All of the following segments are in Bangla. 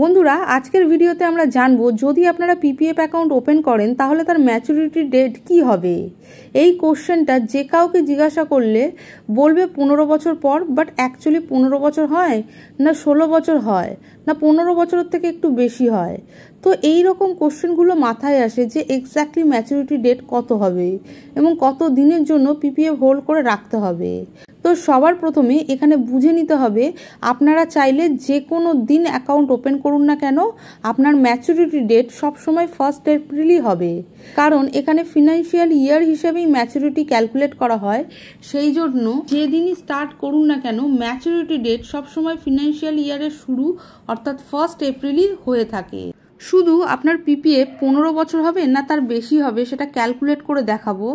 বন্ধুরা আজকের ভিডিওতে আমরা জানবো যদি আপনারা পিপিএফ অ্যাকাউন্ট ওপেন করেন তাহলে তার ম্যাচুরিটি ডেট কি হবে। এই কোশ্চেনটা যে কাউকে জিজ্ঞাসা করলে বলবে 15 বছর পর, বাট অ্যাকচুয়ালি 15 বছর হয় না 16 বছর হয় না 15 বছরের থেকে একটু বেশি হয়। তো এই রকম কোশ্চেনগুলো মাথায় আসে যে এক্স্যাক্টলি ম্যাচুরিটি ডেট কত হবে এবং কত দিনের জন্য পিপিএফ হোল্ড করে রাখতে হবে। তো সবার প্রথমে এখানে বুঝে নিতে হবে আপনারা চাইলে যে কোনো দিন অ্যাকাউন্ট ওপেন করুন না কেন আপনার ম্যাচুরিটি ডেট সবসময় 1 এপ্রিলই হবে, কারণ এখানে ফিনান্সিয়াল ইয়ার হিসেবেই ম্যাচুরিটি ক্যালকুলেট করা হয়। সেই জন্য যেদিনই স্টার্ট করুন না কেন ম্যাচুরিটি ডেট সবসময় ফিনান্সিয়াল ইয়ারের শুরু অর্থাৎ 1 এপ্রিলই হয়ে থাকে। শুধু আপনার পিপিএফ 15 বছর হবে না তার বেশি হবে সেটা ক্যালকুলেট করে দেখাবো।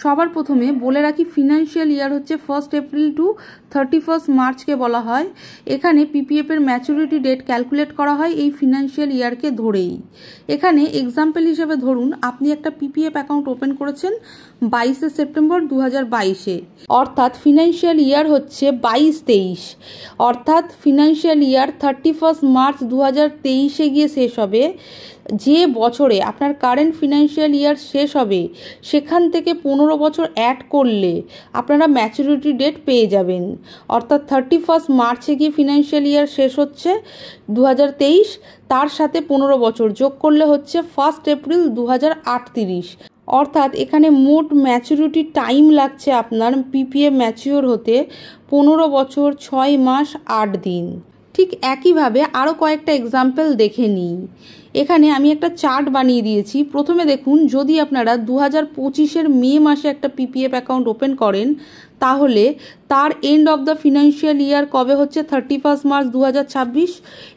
সবার প্রথমে বলে রাখি ফিনান্সিয়াল ইয়ার হচ্ছে 1 এপ্রিল টু 31 মার্চকে বলা হয়। এখানে পিপিএফ এর ম্যাচুরিটি ডেট ক্যালকুলেট করা হয় এই ফিনান্সিয়াল ইয়ারকে ধরেই। এখানে এক্সাম্পল হিসেবে ধরুন আপনি একটা পিপিএফ অ্যাকাউন্ট ওপেন করেছেন 22 সেপ্টেম্বর 2022-এ, অর্থাৎ ফিনান্সিয়াল ইয়ার হচ্ছে 22-23, অর্থাৎ ফিনান্সিয়াল ইয়ার 31 মার্চ 2023-এ গিয়ে শেষ হবে। যে বছরে আপনার কারেন্ট ফিনান্সিয়াল ইয়ার শেষ হবে সেখান থেকে 15 বছর অ্যাড করলে আপনারা ম্যাচুরিটি ডেট পেয়ে যাবেন, অর্থাৎ 31 মার্চে গিয়ে ফিনান্সিয়াল ইয়ার শেষ হচ্ছে 2023, তার সাথে 15 বছর যোগ করলে হচ্ছে 1 এপ্রিল 2038। অর্থাৎ এখানে মোট ম্যাচুরিটি টাইম লাগছে আপনার পিপিএফ ম্যাচিওর হতে 15 বছর 6 মাস 8 দিন। ঠিক একইভাবে আরও কয়েকটা এক্সাম্পল দেখে নিই। এখানে আমি একটা চার্ট বানিয়ে দিয়েছি। প্রথমে দেখুন, যদি আপনারা 2025-এর মে মাসে একটা পিপিএফ অ্যাকাউন্ট ওপেন করেন তাহলে তার end of the financial year কবে হচ্ছে 31 মার্চ 2026।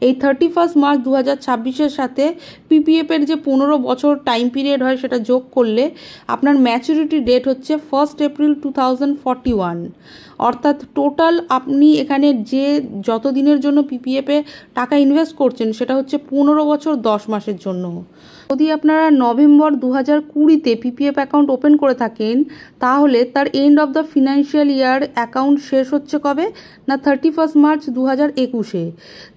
এই 31 মার্চ 2026-এর সাথে পিপিএফের যে 15 বছর টাইম পিরিয়ড হয় সেটা যোগ করলে আপনার ম্যাচুরিটি ডেট হচ্ছে 1 এপ্রিল 2041। অর্থাৎ টোটাল আপনি এখানে যে যত দিনের জন্য পিপিএফে টাকা ইনভেস্ট করছেন সেটা হচ্ছে 15 বছর 10 মাসের জন্য। যদি আপনারা নভেম্বর 2020-তে পিপিএফ অ্যাকাউন্ট ওপেন করে থাকেন তাহলে তার end of the financial year account শেষ হচ্ছে কবে না 31 মার্চ 2021-এ।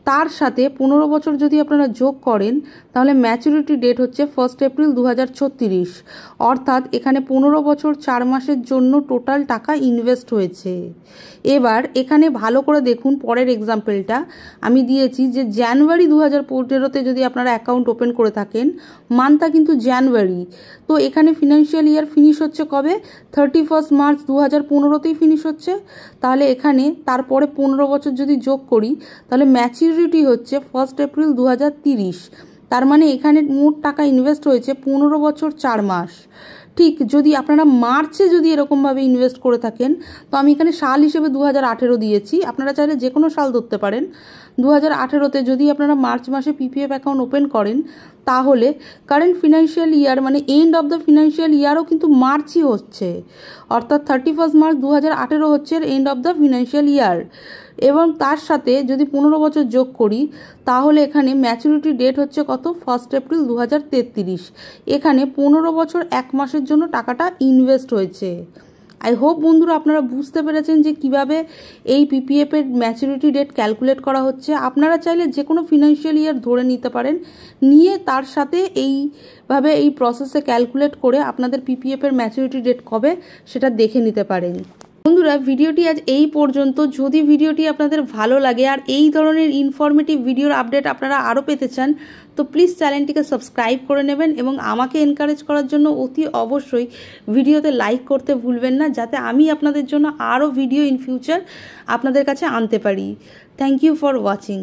তার সাথে 15 বছর যদি আপনারা যোগ করেন তাহলে ম্যাচুরিটি ডেট হচ্ছে 1 এপ্রিল 2036, অর্থাৎ এখানে 15 বছর 4 মাসের জন্য টোটাল টাকা ইনভেস্ট হয়েছে। এবার এখানে ভালো করে দেখুন, পরের এক্সাম্পলটা আমি দিয়েছি যে জানুয়ারি 2015-তে যদি আপনারা অ্যাকাউন্ট ওপেন করে থাকেন, মান্থটা কিন্তু জানুয়ারি, তো এখানে ফিনান্সিয়াল ইয়ার ফিনিশ হচ্ছে কবে 31 মার্চ 2015-তেই ফিনিশ হচ্ছে। তাহলে এখানে তারপরে 15 বছর যদি যোগ করি তাহলে ম্যাচুরিটি হচ্ছে 1 এপ্রিল 2030। তার মানে এখানে মোট টাকা ইনভেস্ট হয়েছে 15 বছর 4 মাস। ঠিক যদি আপনারা মার্চে যদি এরকমভাবে ইনভেস্ট করে থাকেন, তো আমি এখানে সাল হিসেবে 2018 দিয়েছি, আপনারা চাইলে যে কোনো সাল ধরতে পারেন। 2018-তে যদি আপনারা মার্চ মাসে পিপিএফ অ্যাকাউন্ট ওপেন করেন তাহলে কারেন্ট ফিনান্সিয়াল ইয়ার মানে এন্ড অফ দ্য ফিনান্সিয়াল ইয়ারও কিন্তু মার্চই হচ্ছে, অর্থাৎ 31 মার্চ 2018 হচ্ছে end of the financial year. এবং তার সাথে যদি 15 বছর যোগ করি তাহলে এখানে ম্যাচুরিটি ডেট হচ্ছে কত 1 এপ্রিল 2033। এখানে 15 বছর 1 মাসের জন্য টাকাটা ইনভেস্ট হয়েছে। আই হোপ বন্ধুরা আপনারা বুঝতে পেরেছেন যে কিভাবে এই পিপিএফ এর ম্যাচুরিটি ডেট ক্যালকুলেট করা হচ্ছে। আপনারা চাইলে যে কোনো ফিনান্সিয়াল ইয়ার ধরে নিতে পারেন, নিয়ে তার সাথে এইভাবে এই প্রসেসে ক্যালকুলেট করে আপনাদের পিপিএফ এর ম্যাচুরিটি ডেট কবে সেটা দেখে নিতে পারেন। বন্ধুরা ভিডিওটি আজ এই পর্যন্ত। যদি ভিডিওটি আপনাদের ভালো লাগে আর এই ধরনের ইনফরমেটিভ ভিডিওর আপডেট আপনারা আরও পেতে চান তো প্লিজ চ্যানেলটিকে সাবস্ক্রাইব করে নেবেন এবং আমাকে এনকারেজ করার জন্য অতি অবশ্যই ভিডিওতে লাইক করতে ভুলবেন না, যাতে আমি আপনাদের জন্য আরও ভিডিও ইন ফিউচার আপনাদের কাছে আনতে পারি। Thank you for watching.